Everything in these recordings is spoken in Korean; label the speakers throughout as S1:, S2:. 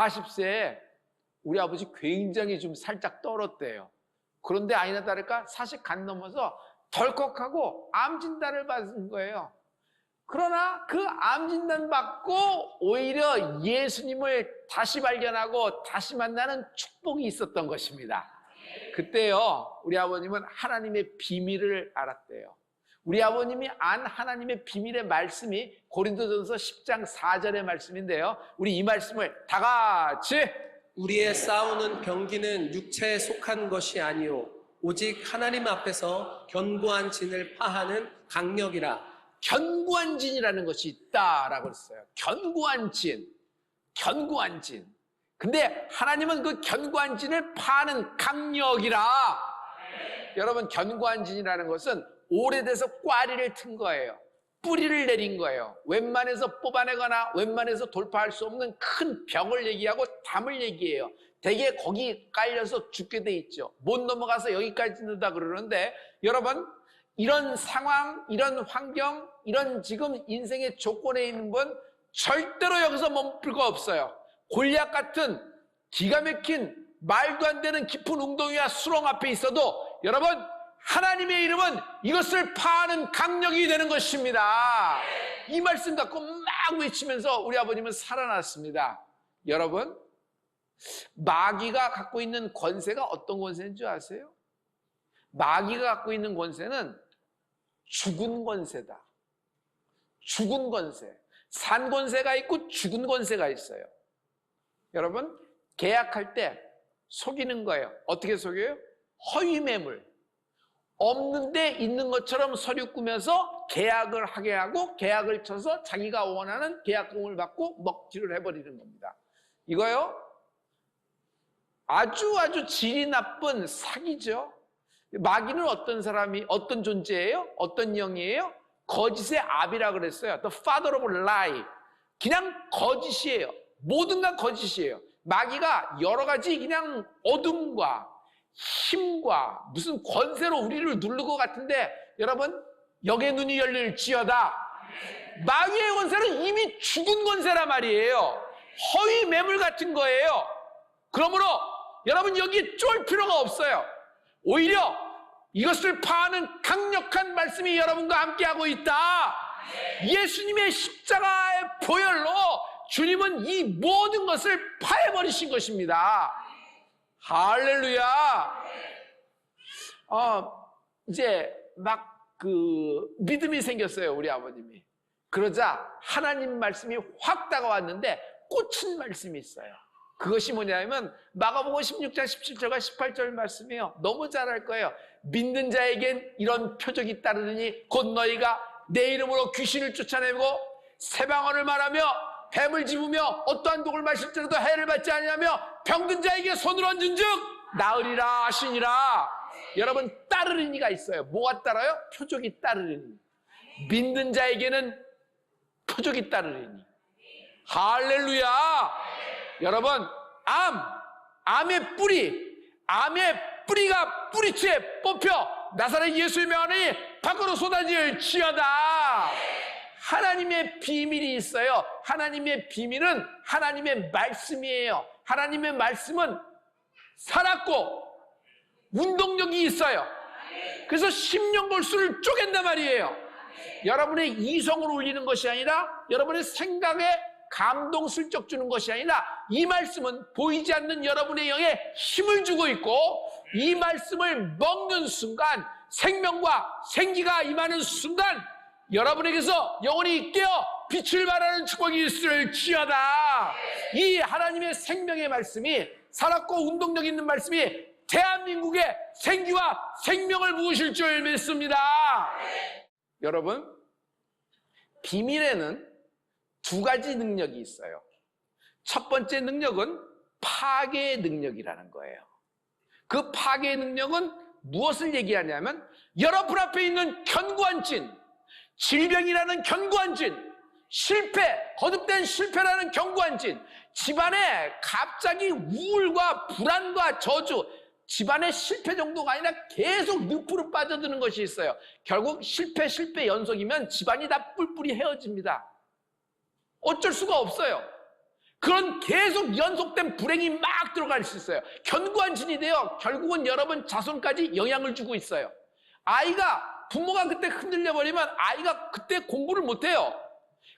S1: 40세에 우리 아버지 굉장히 좀 살짝 떨었대요. 그런데 아니나 다를까 40 간 넘어서 덜컥하고 암 진단을 받은 거예요. 그러나 그 암 진단 받고 오히려 예수님을 다시 발견하고 다시 만나는 축복이 있었던 것입니다. 그때요, 우리 아버님은 하나님의 비밀을 알았대요. 우리 아버님이 안 하나님의 비밀의 말씀이 고린도전서 10장 4절의 말씀인데요, 우리 이 말씀을 다 같이,
S2: 우리의 싸우는 병기는 육체에 속한 것이 아니요 오직 하나님 앞에서 견고한 진을 파하는 강력이라.
S1: 견고한 진이라는 것이 있다라고 했어요. 견고한 진, 견고한 진. 근데 하나님은 그 견고한 진을 파는 강력이라. 여러분, 견고한 진이라는 것은 오래돼서 꽈리를 튼 거예요. 뿌리를 내린 거예요. 웬만해서 뽑아내거나 웬만해서 돌파할 수 없는 큰 벽을 얘기하고 담을 얘기해요. 대개 거기 깔려서 죽게 돼 있죠. 못 넘어가서 여기까지 는다 그러는데, 여러분, 이런 상황, 이런 환경, 이런 지금 인생의 조건에 있는 분 절대로 여기서 멈출 거 없어요. 골리앗 같은 기가 막힌 말도 안 되는 깊은 웅덩이와 수렁 앞에 있어도 여러분, 하나님의 이름은 이것을 파하는 강력이 되는 것입니다. 이 말씀 갖고 막 외치면서 우리 아버님은 살아났습니다. 여러분, 마귀가 갖고 있는 권세가 어떤 권세인 줄 아세요? 마귀가 갖고 있는 권세는 죽은 권세다. 죽은 권세. 산 권세가 있고 죽은 권세가 있어요. 여러분, 계약할 때 속이는 거예요. 어떻게 속여요? 허위 매물. 없는데 있는 것처럼 서류 꾸며서 계약을 하게 하고 계약을 쳐서 자기가 원하는 계약금을 받고 먹튀를 해버리는 겁니다. 이거요, 아주 질이 나쁜 사기죠. 마귀는 어떤 사람이, 어떤 존재예요? 어떤 영이에요? 거짓의 아비라 그랬어요. The father of lie. 그냥 거짓이에요. 모든 건 거짓이에요. 마귀가 여러 가지 그냥 어둠과 힘과 무슨 권세로 우리를 누르는 것 같은데, 여러분, 역의 눈이 열릴지어다. 마귀의 권세는 이미 죽은 권세란 말이에요. 허위 매물 같은 거예요. 그러므로 여러분, 여기 쫄 필요가 없어요. 오히려 이것을 파하는 강력한 말씀이 여러분과 함께하고 있다. 예수님의 십자가의 보혈로 주님은 이 모든 것을 파해버리신 것입니다. 할렐루야. 이제 막 믿음이 생겼어요, 우리 아버님이. 그러자 하나님 말씀이 확 다가왔는데 꽂힌 말씀이 있어요. 그것이 뭐냐면 마가복음 16장 17절과 18절 말씀이에요. 너무 잘 알 거예요. 믿는 자에겐 이런 표적이 따르느니 곧 너희가 내 이름으로 귀신을 쫓아내고 새방언을 말하며 뱀을 집으며 어떠한 독을 마실지라도 해를 받지 아니하며 병든 자에게 손을 얹은 즉 나으리라 하시니라. 여러분, 따르리니가 있어요. 뭐가 따라요? 표적이 따르리니. 믿는 자에게는 표적이 따르리니. 할렐루야. 여러분, 암의 뿌리가 뿌리채 뽑혀 나사렛 예수의 명하니 밖으로 쏟아질지어다. 하나님의 비밀이 있어요. 하나님의 비밀은 하나님의 말씀이에요. 하나님의 말씀은 살았고 운동력이 있어요. 그래서 심령골수를 쪼갠단 말이에요. 여러분의 이성으로 울리는 것이 아니라 여러분의 생각에 감동 슬쩍 주는 것이 아니라 이 말씀은 보이지 않는 여러분의 영에 힘을 주고 있고, 이 말씀을 먹는 순간 생명과 생기가 임하는 순간 여러분에게서 영혼이 깨어 빛을 발하는 축복이 있을지어다. 이 하나님의 생명의 말씀이, 살았고 운동력 있는 말씀이 대한민국의 생기와 생명을 부으실 줄 믿습니다. 여러분, 비밀에는 두 가지 능력이 있어요. 첫 번째 능력은 파괴의 능력이라는 거예요. 그 파괴의 능력은 무엇을 얘기하냐면 여러분 앞에 있는 견고한 진, 질병이라는 견고한 진, 실패, 거듭된 실패라는 견고한 진, 집안에 갑자기 우울과 불안과 저주, 집안의 실패 정도가 아니라 계속 늪으로 빠져드는 것이 있어요. 결국 실패 연속이면 집안이 다 뿔뿔이 헤어집니다. 어쩔 수가 없어요. 그런 계속 연속된 불행이 막 들어갈 수 있어요. 견고한 진이 돼요. 결국은 여러분 자손까지 영향을 주고 있어요. 아이가, 부모가 그때 흔들려 버리면 아이가 그때 공부를 못해요.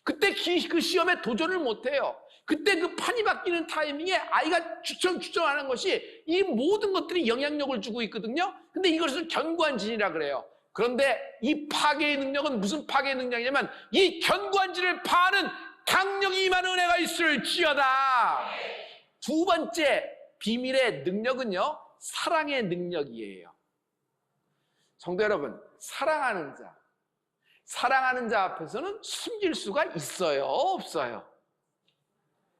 S1: 그때 그 시험에 도전을 못해요. 그때 그 판이 바뀌는 타이밍에 아이가 주청하는 것이 이 모든 것들이 영향력을 주고 있거든요. 근데 이것을 견고한 진이라 그래요. 그런데 이 파괴의 능력은 무슨 파괴의 능력이냐면 이 견고한 진을 파는 강력이 임하는 은혜가 있을지어다. 두 번째 비밀의 능력은요, 사랑의 능력이에요. 성도 여러분, 사랑하는 자 앞에서는 숨길 수가 있어요, 없어요?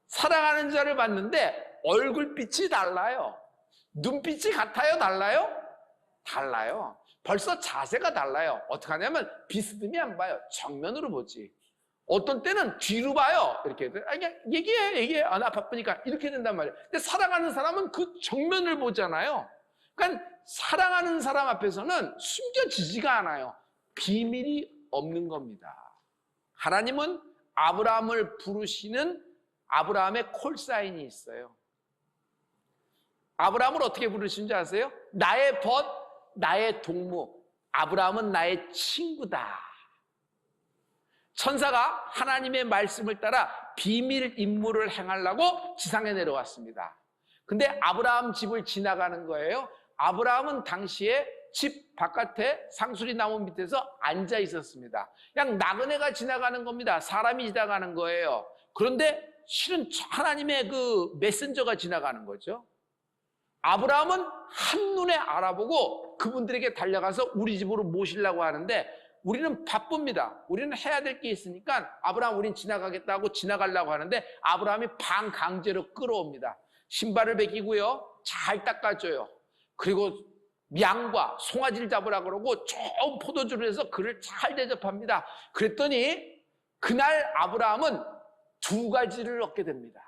S1: 사랑하는 자를 봤는데 얼굴빛이 달라요. 눈빛이 같아요, 달라요? 달라요. 벌써 자세가 달라요. 어떻게 하냐면 비스듬히 안 봐요. 정면으로 보지. 어떤 때는 뒤로 봐요. 이렇게. 그냥 얘기해. 나 바쁘니까. 이렇게 된단 말이에요. 근데 사랑하는 사람은 그 정면을 보잖아요. 그러니까 사랑하는 사람 앞에서는 숨겨지지가 않아요. 비밀이 없는 겁니다. 하나님은 아브라함을 부르시는 아브라함의 콜사인이 있어요. 아브라함을 어떻게 부르시는지 아세요? 나의 벗, 나의 동무. 아브라함은 나의 친구다. 천사가 하나님의 말씀을 따라 비밀 임무를 행하려고 지상에 내려왔습니다. 근데 아브라함 집을 지나가는 거예요. 아브라함은 당시에 집 바깥에 상수리 나무 밑에서 앉아 있었습니다. 그냥 나그네가 지나가는 겁니다. 사람이 지나가는 거예요. 그런데 실은 하나님의 그 메신저가 지나가는 거죠. 아브라함은 한눈에 알아보고 그분들에게 달려가서 우리 집으로 모시려고 하는데 우리는 바쁩니다. 우리는 해야 될 게 있으니까 아브라함 우린 지나가겠다고 지나가려고 하는데 아브라함이 반강제로 끌어옵니다. 신발을 벗기고요. 잘 닦아줘요. 그리고 양과 송아지를 잡으라 그러고 좋은 포도주를 해서 그를 잘 대접합니다. 그랬더니 그날 아브라함은 두 가지를 얻게 됩니다.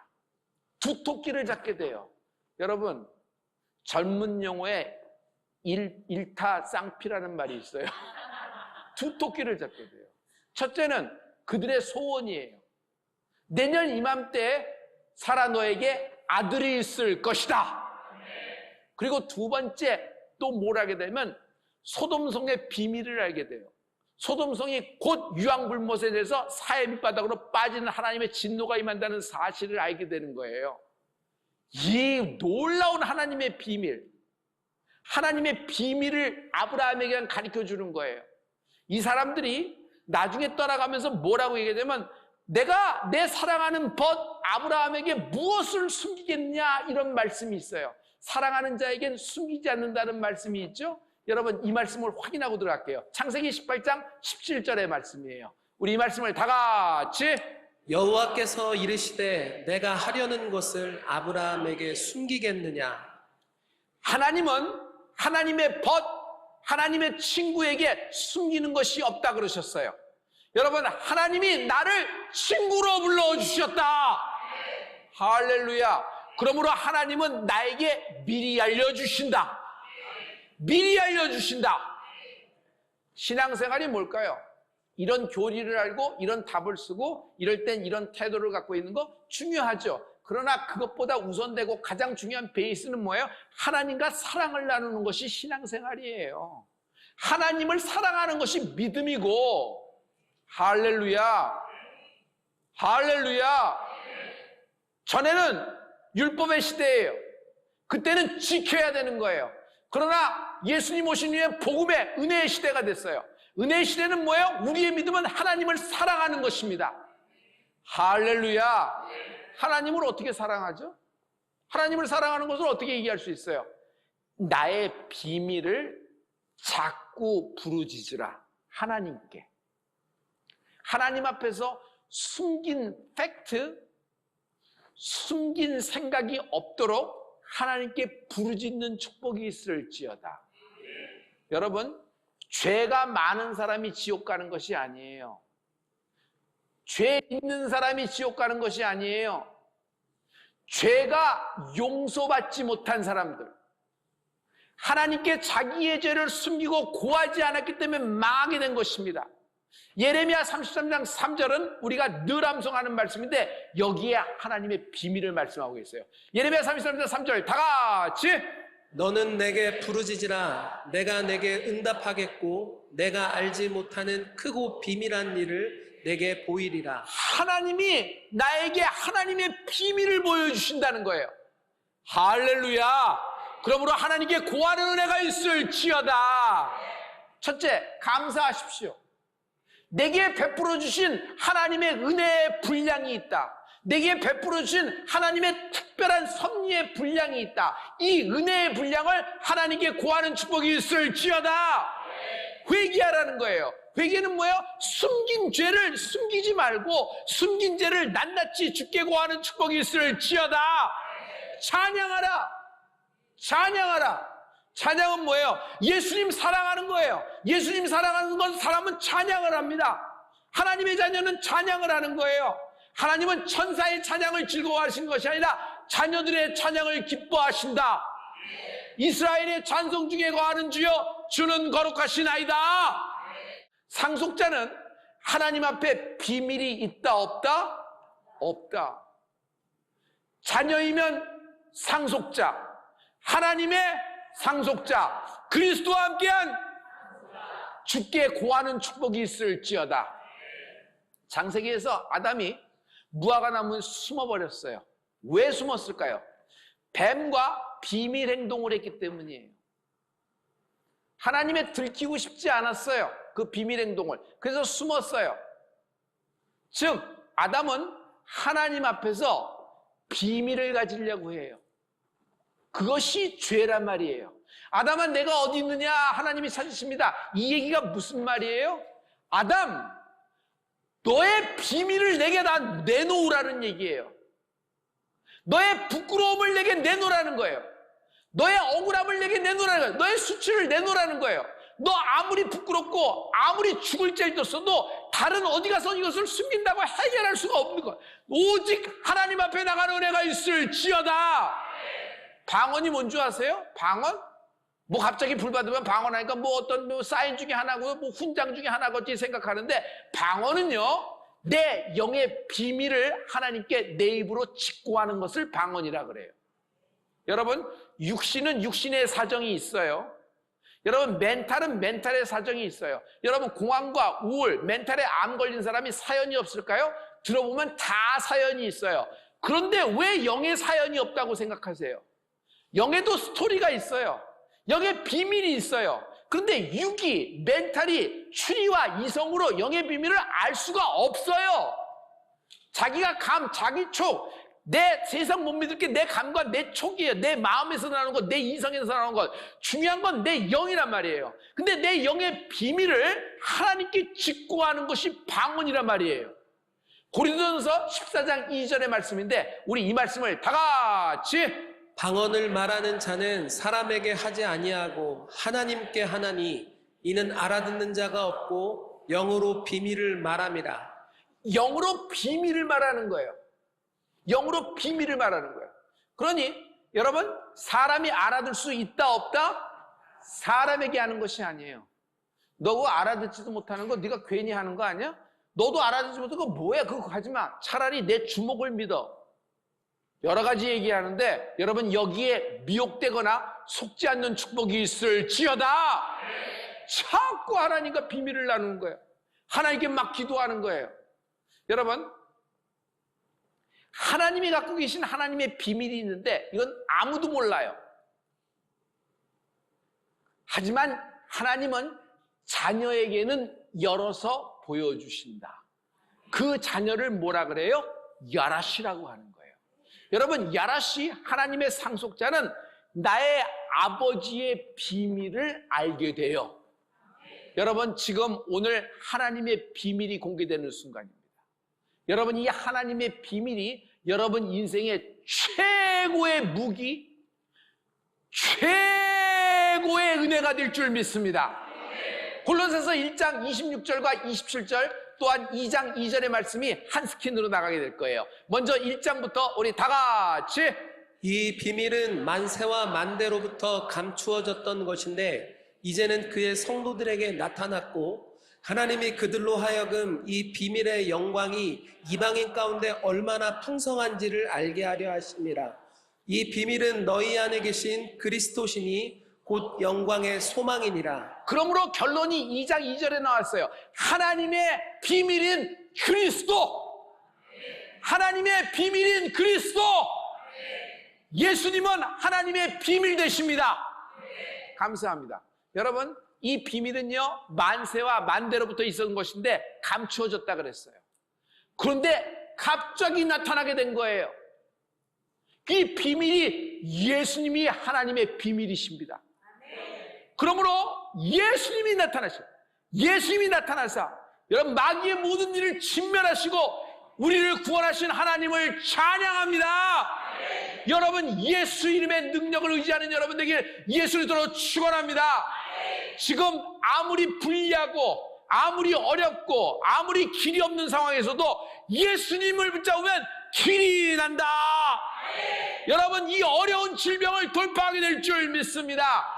S1: 두 토끼를 잡게 돼요. 여러분, 젊은 용어에 일타쌍피라는 말이 있어요. 두 토끼를 잡게 돼요. 첫째는 그들의 소원이에요. 내년 이맘때 사라 너에게 아들이 있을 것이다. 그리고 두 번째 또 뭘 하게 되면 소돔성의 비밀을 알게 돼요. 소돔성이 곧 유황불못에 대해서 사해 밑바닥으로 빠지는 하나님의 진노가 임한다는 사실을 알게 되는 거예요. 이 놀라운 하나님의 비밀, 하나님의 비밀을 아브라함에게 가르쳐 주는 거예요. 이 사람들이 나중에 떠나가면서 뭐라고 얘기하냐면 내가 내 사랑하는 벗 아브라함에게 무엇을 숨기겠냐 이런 말씀이 있어요. 사랑하는 자에겐 숨기지 않는다는 말씀이 있죠. 여러분 이 말씀을 확인하고 들어갈게요. 창세기 18장 17절의 말씀이에요. 우리 이 말씀을 다 같이
S2: 여호와께서 이르시되 내가 하려는 것을 아브라함에게 숨기겠느냐.
S1: 하나님은 하나님의 벗, 하나님의 친구에게 숨기는 것이 없다 그러셨어요. 여러분 하나님이 나를 친구로 불러주셨다. 할렐루야. 그러므로 하나님은 나에게 미리 알려주신다. 미리 알려주신다. 신앙생활이 뭘까요? 이런 교리를 알고 이런 답을 쓰고 이럴 땐 이런 태도를 갖고 있는 거 중요하죠. 그러나 그것보다 우선되고 가장 중요한 베이스는 뭐예요? 하나님과 사랑을 나누는 것이 신앙생활이에요. 하나님을 사랑하는 것이 믿음이고. 할렐루야. 할렐루야. 전에는 율법의 시대예요. 그때는 지켜야 되는 거예요. 그러나 예수님 오신 후에 복음의 은혜의 시대가 됐어요. 은혜의 시대는 뭐예요? 우리의 믿음은 하나님을 사랑하는 것입니다. 할렐루야. 하나님을 어떻게 사랑하죠? 하나님을 사랑하는 것을 어떻게 얘기할 수 있어요? 나의 비밀을 자꾸 부르짖으라. 하나님께. 하나님 앞에서 숨긴 팩트, 숨긴 생각이 없도록 하나님께 부르짖는 축복이 있을지어다. 여러분, 죄가 많은 사람이 지옥 가는 것이 아니에요. 죄 있는 사람이 지옥 가는 것이 아니에요. 죄가 용서받지 못한 사람들, 하나님께 자기의 죄를 숨기고 고하지 않았기 때문에 망하게 된 것입니다. 예레미야 33장 3절은 우리가 늘 암송하는 말씀인데 여기에 하나님의 비밀을 말씀하고 있어요. 예레미야 33장 3절 다 같이
S2: 너는 내게 부르짖으라. 내가 내게 응답하겠고 내가 알지 못하는 크고 비밀한 일을 내게 보이리라.
S1: 하나님이 나에게 하나님의 비밀을 보여주신다는 거예요. 할렐루야. 그러므로 하나님께 고하는 은혜가 있을지어다. 첫째, 감사하십시오. 내게 베풀어 주신 하나님의 은혜의 분량이 있다. 내게 베풀어 주신 하나님의 특별한 섭리의 분량이 있다. 이 은혜의 분량을 하나님께 고하는 축복이 있을지어다. 회개하라는 거예요. 회개는 뭐예요? 숨긴 죄를 숨기지 말고 숨긴 죄를 낱낱이 주께 고하는 축복이 있을지어다. 찬양하라. 찬양하라. 찬양은 뭐예요? 예수님 사랑하는 거예요. 예수님 사랑하는 건 사람은 찬양을 합니다. 하나님의 자녀는 찬양을 하는 거예요. 하나님은 천사의 찬양을 즐거워하신 것이 아니라 자녀들의 찬양을 기뻐하신다. 이스라엘의 찬송 중에 거하는 주여 주는 거룩하시나이다. 상속자는 하나님 앞에 비밀이 있다 없다? 없다. 자녀이면 상속자, 하나님의 상속자, 그리스도와 함께한 주께 고하는 축복이 있을지어다. 창세기에서 아담이 무화과 나무에 숨어버렸어요. 왜 숨었을까요? 뱀과 비밀 행동을 했기 때문이에요. 하나님의 들키고 싶지 않았어요. 그 비밀 행동을. 그래서 숨었어요. 즉 아담은 하나님 앞에서 비밀을 가지려고 해요. 그것이 죄란 말이에요. 아담아 내가 어디 있느냐 하나님이 찾으십니다. 이 얘기가 무슨 말이에요? 아담 너의 비밀을 내게 다 내놓으라는 얘기예요. 너의 부끄러움을 내게 내놓으라는 거예요. 너의 억울함을 내게 내놓으라는 거예요. 너의 수치를 내놓으라는 거예요. 너 아무리 부끄럽고 아무리 죽을 죄를 졌어도 다른 어디 가서 이것을 숨긴다고 해결할 수가 없는 거예요. 오직 하나님 앞에 나가는 은혜가 있을지어다. 방언이 뭔지 아세요? 방언? 뭐 갑자기 불 받으면 방언하니까 뭐 어떤 뭐 사인 중에 하나고 뭐 훈장 중에 하나겠지 생각하는데 방언은요 내 영의 비밀을 하나님께 내 입으로 직고하는 것을 방언이라 그래요. 여러분 육신은 육신의 사정이 있어요. 여러분 멘탈은 멘탈의 사정이 있어요. 여러분 공황과 우울, 멘탈에 암 걸린 사람이 사연이 없을까요? 들어보면 다 사연이 있어요. 그런데 왜 영의 사연이 없다고 생각하세요? 영에도 스토리가 있어요. 영의 비밀이 있어요. 그런데 육이, 멘탈이 추리와 이성으로 영의 비밀을 알 수가 없어요. 자기가 감, 자기 촉, 내 세상 못 믿을 게 내 감과 내 촉이에요. 내 마음에서 나오는 것, 내 이성에서 나오는 것. 중요한 건 내 영이란 말이에요. 근데 내 영의 비밀을 하나님께 직고하는 것이 방언이란 말이에요. 고린도전서 14장 2절의 말씀인데 우리 이 말씀을 다 같이
S2: 방언을 말하는 자는 사람에게 하지 아니하고 하나님께 하나니 이는 알아듣는 자가 없고 영으로 비밀을 말함이라.
S1: 영으로 비밀을 말하는 거예요. 영으로 비밀을 말하는 거예요. 그러니 여러분 사람이 알아들 수 있다 없다? 사람에게 하는 것이 아니에요. 너 그거 알아듣지도 못하는 거 네가 괜히 하는 거 아니야? 너도 알아듣지 못하는 거 뭐야? 그거 하지 마. 차라리 내 주먹을 믿어. 여러 가지 얘기하는데 여러분 여기에 미혹되거나 속지 않는 축복이 있을지어다. 자꾸 하나님과 비밀을 나누는 거예요. 하나님께 막 기도하는 거예요. 여러분 하나님이 갖고 계신 하나님의 비밀이 있는데 이건 아무도 몰라요. 하지만 하나님은 자녀에게는 열어서 보여주신다. 그 자녀를 뭐라 그래요? 야라시라고 하는 거예요. 여러분 야라시 하나님의 상속자는 나의 아버지의 비밀을 알게 돼요. 여러분 지금 오늘 하나님의 비밀이 공개되는 순간입니다. 여러분 이 하나님의 비밀이 여러분 인생의 최고의 무기, 최고의 은혜가 될 줄 믿습니다. 골로새서 1장 26절과 27절 또한 2장 2절의 말씀이 한 스킨으로 나가게 될 거예요. 먼저 1장부터 우리 다 같이
S2: 이 비밀은 만세와 만대로부터 감추어졌던 것인데 이제는 그의 성도들에게 나타났고 하나님이 그들로 하여금 이 비밀의 영광이 이방인 가운데 얼마나 풍성한지를 알게 하려 하심이라. 이 비밀은 너희 안에 계신 그리스도시니 곧 영광의 소망이니라.
S1: 그러므로 결론이 2장 2절에 나왔어요. 하나님의 비밀인 그리스도. 하나님의 비밀인 그리스도. 예수님은 하나님의 비밀 되십니다. 감사합니다. 여러분, 이 비밀은요, 만세와 만대로부터 있었던 것인데 감추어졌다 그랬어요. 그런데 갑자기 나타나게 된 거예요. 이 비밀이 예수님이 하나님의 비밀이십니다. 그러므로 예수님이 나타나셔. 예수님이 나타나서 여러분 마귀의 모든 일을 진멸하시고 우리를 구원하신 하나님을 찬양합니다. 여러분 예수 이름의 능력을 의지하는 여러분들에게 예수를 들어 축원합니다. 지금 아무리 불리하고 아무리 어렵고 아무리 길이 없는 상황에서도 예수님을 붙잡으면 길이 난다. 여러분 이 어려운 질병을 돌파하게 될 줄 믿습니다.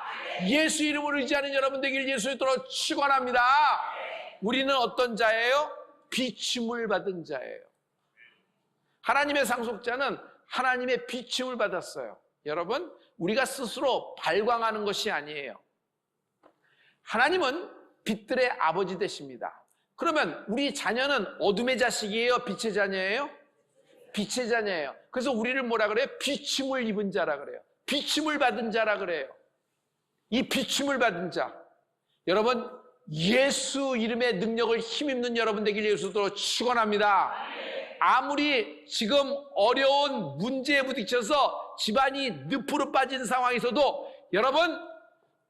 S1: 예수 이름을 의지하는 여러분들에게 예수를 들어 축원합니다. 우리는 어떤 자예요? 비침을 받은 자예요. 하나님의 상속자는 하나님의 비침을 받았어요. 여러분, 우리가 스스로 발광하는 것이 아니에요. 하나님은 빛들의 아버지 되십니다. 그러면 우리 자녀는 어둠의 자식이에요? 빛의 자녀예요? 빛의 자녀예요. 그래서 우리를 뭐라 그래요? 비침을 입은 자라 그래요. 비침을 받은 자라 그래요. 이 비침을 받은 자, 여러분 예수 이름의 능력을 힘입는 여러분들에게 예수로 축원합니다. 아무리 지금 어려운 문제에 부딪혀서 집안이 늪으로 빠진 상황에서도 여러분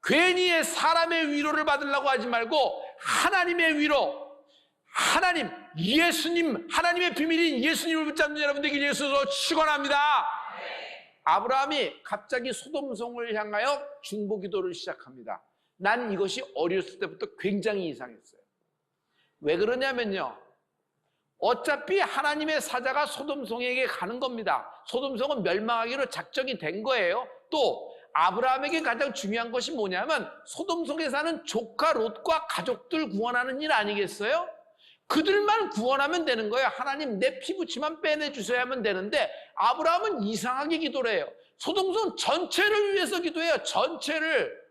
S1: 괜히 사람의 위로를 받으려고 하지 말고 하나님의 위로, 하나님, 예수님, 하나님의 비밀인 예수님을 붙잡는 여러분들에게 예수로 축원합니다. 아브라함이 갑자기 소돔성을 향하여 중보기도를 시작합니다. 난 이것이 어렸을 때부터 굉장히 이상했어요. 왜 그러냐면요, 어차피 하나님의 사자가 소돔성에게 가는 겁니다. 소돔성은 멸망하기로 작정이 된 거예요. 또 아브라함에게 가장 중요한 것이 뭐냐면 소돔성에 사는 조카 롯과 가족들 구원하는 일 아니겠어요? 그들만 구원하면 되는 거예요. 하나님 내 피부치만 빼내주셔야 하면 되는데 아브라함은 이상하게 기도를 해요. 소돔성 전체를 위해서 기도해요. 전체를.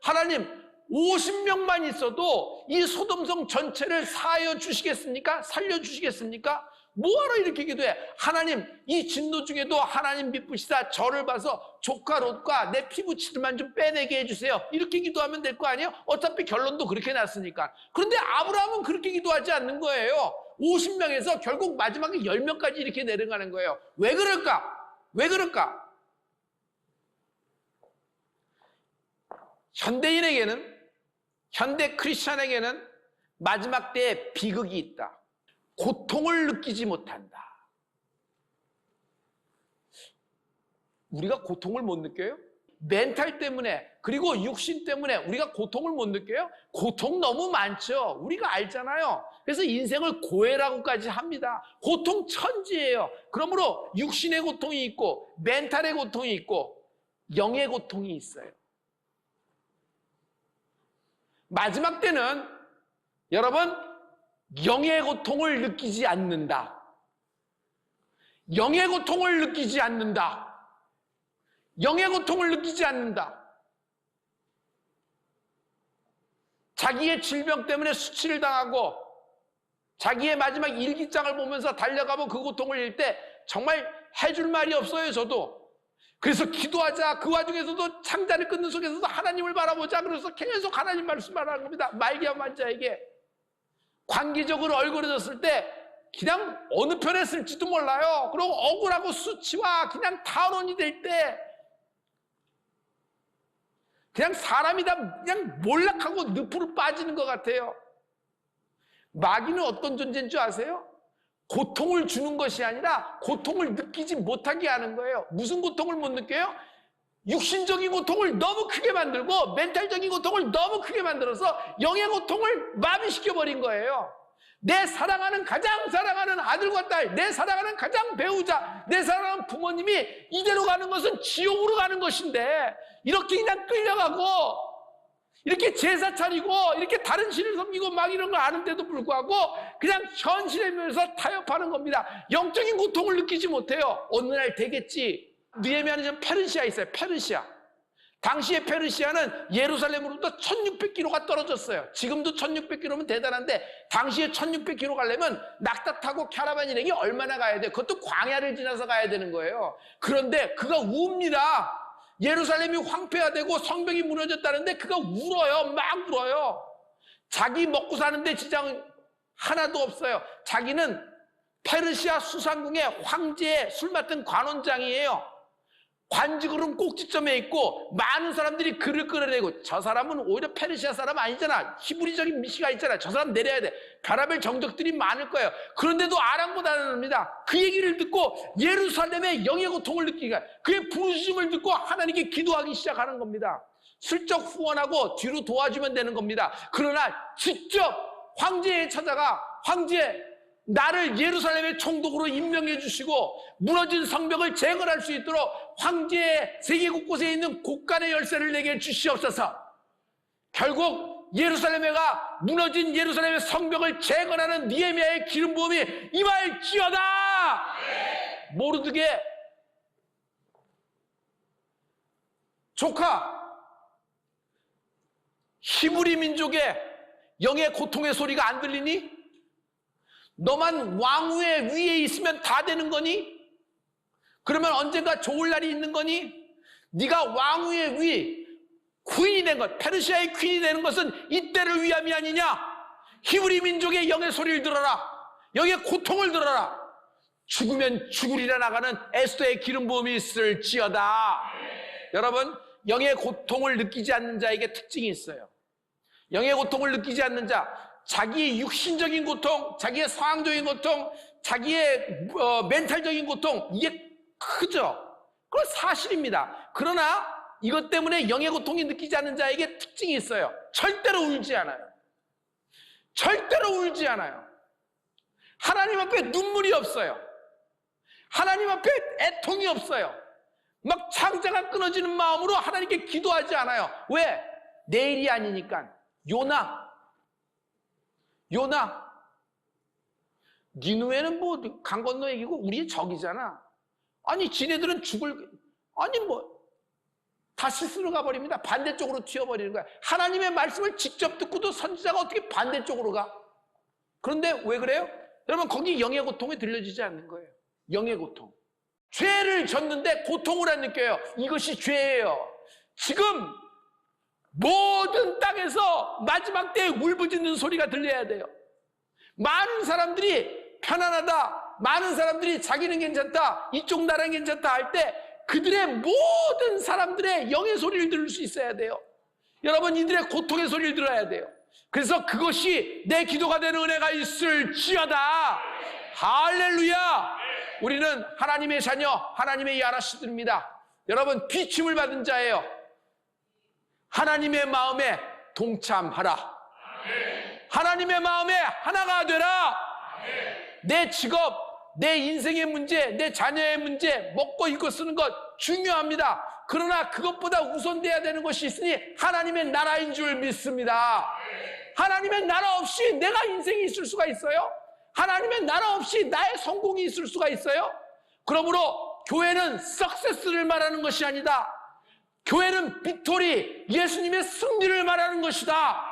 S1: 하나님 50명만 있어도 이 소돔성 전체를 사하여 주시겠습니까? 살려주시겠습니까? 뭐하러 이렇게 기도해? 하나님 이 진노 중에도 하나님 미쁘시다 저를 봐서 조카 롯과 내 피부치들만 좀 빼내게 해주세요. 이렇게 기도하면 될 거 아니에요? 어차피 결론도 그렇게 났으니까. 그런데 아브라함은 그렇게 기도하지 않는 거예요. 50명에서 결국 마지막에 10명까지 이렇게 내려가는 거예요. 왜 그럴까? 왜 그럴까? 현대인에게는, 현대 크리스찬에게는 마지막 때에 비극이 있다. 고통을 느끼지 못한다. 우리가 고통을 못 느껴요? 멘탈 때문에, 그리고 육신 때문에 우리가 고통을 못 느껴요? 고통 너무 많죠. 우리가 알잖아요. 그래서 인생을 고해라고까지 합니다. 고통 천지예요. 그러므로 육신의 고통이 있고 멘탈의 고통이 있고 영의 고통이 있어요. 마지막 때는 여러분 영의 고통을 느끼지 않는다. 영의 고통을 느끼지 않는다. 영의 고통을 느끼지 않는다. 자기의 질병 때문에 수치를 당하고 자기의 마지막 일기장을 보면서 달려가고 그 고통을 잃을 때 정말 해줄 말이 없어요. 저도. 그래서 기도하자. 그 와중에서도 창자를 끊는 속에서도 하나님을 바라보자. 그래서 계속 하나님 말씀하라는 겁니다. 말기암 환자에게. 관계적으로 얼굴해졌을 때 그냥 어느 편에 쓸지도 몰라요. 그리고 억울하고 수치와 그냥 탄원이 될 때 그냥 사람이 다 그냥 몰락하고 늪으로 빠지는 것 같아요. 마귀는 어떤 존재인 줄 아세요? 고통을 주는 것이 아니라 고통을 느끼지 못하게 하는 거예요. 무슨 고통을 못 느껴요? 육신적인 고통을 너무 크게 만들고 멘탈적인 고통을 너무 크게 만들어서 영의 고통을 마비시켜버린 거예요. 내 사랑하는 가장 사랑하는 아들과 딸, 내 사랑하는 가장 배우자, 내 사랑하는 부모님이 이대로 가는 것은 지옥으로 가는 것인데 이렇게 그냥 끌려가고 이렇게 제사 차리고 이렇게 다른 신을 섬기고 막 이런 걸 아는데도 불구하고 그냥 현실의 면에서 타협하는 겁니다. 영적인 고통을 느끼지 못해요. 어느 날 되겠지. 느헤미야는 지금 페르시아에 있어요. 페르시아. 당시의 페르시아는 예루살렘으로부터 1600km가 떨어졌어요. 지금도 1600km면 대단한데 당시에 1600km 가려면 낙타 타고 캐러반 일행이 얼마나 가야 돼요? 그것도 광야를 지나서 가야 되는 거예요. 그런데 그가 웁니다. 예루살렘이 황폐화되고 성벽이 무너졌다는데 그가 울어요. 막 울어요. 자기 먹고 사는데 지장 하나도 없어요. 자기는 페르시아 수상궁의 황제의 술 맡은 관원장이에요. 관직으로는 꼭지점에 있고 많은 사람들이 그를 끌어내고, 저 사람은 오히려 페르시아 사람 아니잖아. 히브리적인 미시가 있잖아. 저 사람 내려야 돼. 별하별 정적들이 많을 거예요. 그런데도 아랑곳하답니다. 그 얘기를 듣고 예루살렘의 영의 고통을 느끼니까 그의 부르심을 듣고 하나님께 기도하기 시작하는 겁니다. 슬쩍 후원하고 뒤로 도와주면 되는 겁니다. 그러나 직접 황제에 찾아가, 황제, 나를 예루살렘의 총독으로 임명해 주시고 무너진 성벽을 재건할 수 있도록 황제의 세계 곳곳에 있는 곳간의 열쇠를 내게 주시옵소서. 결국 예루살렘에가 무너진 예루살렘의 성벽을 재건하는 느헤미야의 기름 부음이 임할지어다. 모르드게 조카, 히브리 민족의 영의 고통의 소리가 안 들리니? 너만 왕후의 위에 있으면 다 되는 거니? 그러면 언젠가 좋을 날이 있는 거니? 네가 왕후의 위, 퀸이 된 것, 페르시아의 퀸이 되는 것은 이때를 위함이 아니냐? 히브리 민족의 영의 소리를 들어라. 영의 고통을 들어라. 죽으면 죽으리라 나가는 에스더의 기름 부음이 있을지어다. 여러분, 영의 고통을 느끼지 않는 자에게 특징이 있어요. 영의 고통을 느끼지 않는 자, 자기의 육신적인 고통, 자기의 상황적인 고통, 자기의 멘탈적인 고통, 이게 크죠. 그건 사실입니다. 그러나 이것 때문에 영의 고통이 느끼지 않는 자에게 특징이 있어요. 절대로 울지 않아요. 절대로 울지 않아요. 하나님 앞에 눈물이 없어요. 하나님 앞에 애통이 없어요. 막 창자가 끊어지는 마음으로 하나님께 기도하지 않아요. 왜? 내일이 아니니까. 요나, 니누에는 뭐 강 건너 얘기고 우리의 적이잖아. 아니 지네들은 다시스로 가버립니다. 반대쪽으로 튀어버리는 거야. 하나님의 말씀을 직접 듣고도 선지자가 어떻게 반대쪽으로 가? 그런데 왜 그래요? 여러분, 거기 영의 고통이 들려지지 않는 거예요. 영의 고통. 죄를 졌는데 고통을 안 느껴요. 이것이 죄예요. 지금 모든 땅에서 마지막 때에 울부짖는 소리가 들려야 돼요. 많은 사람들이 편안하다, 많은 사람들이 자기는 괜찮다, 이쪽 나라는 괜찮다 할 때 그들의 모든 사람들의 영의 소리를 들을 수 있어야 돼요. 여러분, 이들의 고통의 소리를 들어야 돼요. 그래서 그것이 내 기도가 되는 은혜가 있을지어다. 할렐루야. 우리는 하나님의 자녀, 하나님의 야라시들입니다. 여러분, 비침을 받은 자예요. 하나님의 마음에 동참하라. 하나님의 마음에 하나가 되라. 내 직업, 내 인생의 문제, 내 자녀의 문제, 먹고 입고 쓰는 것 중요합니다. 그러나 그것보다 우선돼야 되는 것이 있으니 하나님의 나라인 줄 믿습니다. 하나님의 나라 없이 내가 인생이 있을 수가 있어요? 하나님의 나라 없이 나의 성공이 있을 수가 있어요? 그러므로 교회는 석세스를 말하는 것이 아니다. 교회는 빅토리, 예수님의 승리를 말하는 것이다.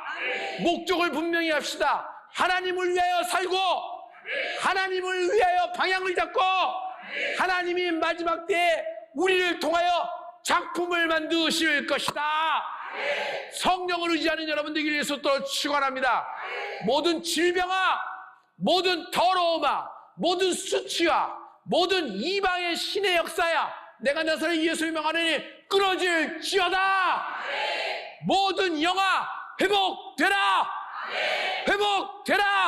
S1: 목적을 분명히 합시다. 하나님을 위하여 살고, 하나님을 위하여 방향을 잡고, 하나님이 마지막 때에 우리를 통하여 작품을 만드실 것이다. 성령을 의지하는 여러분들에게 위해서 또 축원합니다. 모든 질병아, 모든 더러움아, 모든 수치와 모든 이방의 신의 역사야, 내가 나사렛 예수의 명하느니 끊어질지어다. 모든 영아 회복되라. 회복되라.